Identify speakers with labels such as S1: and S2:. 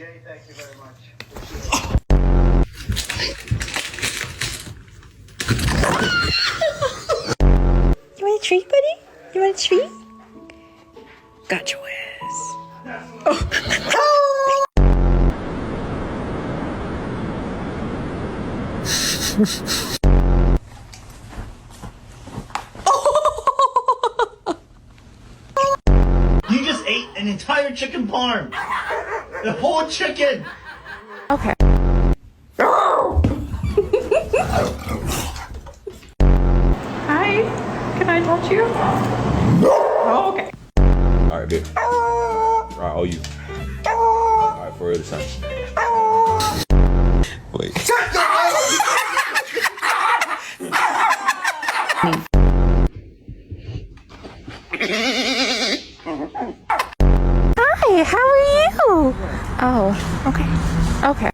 S1: Jay, thank you very much.
S2: You want a treat, buddy? You want a treat? Got your ass.
S3: You just ate an entire chicken parm. The whole chicken.
S2: Okay. Hi. Can I touch you? Oh, okay.
S4: Alright, bitch. Alright, oh you. Alright, for real this time. Wait.
S2: Hi, how are you? Oh, okay. Okay.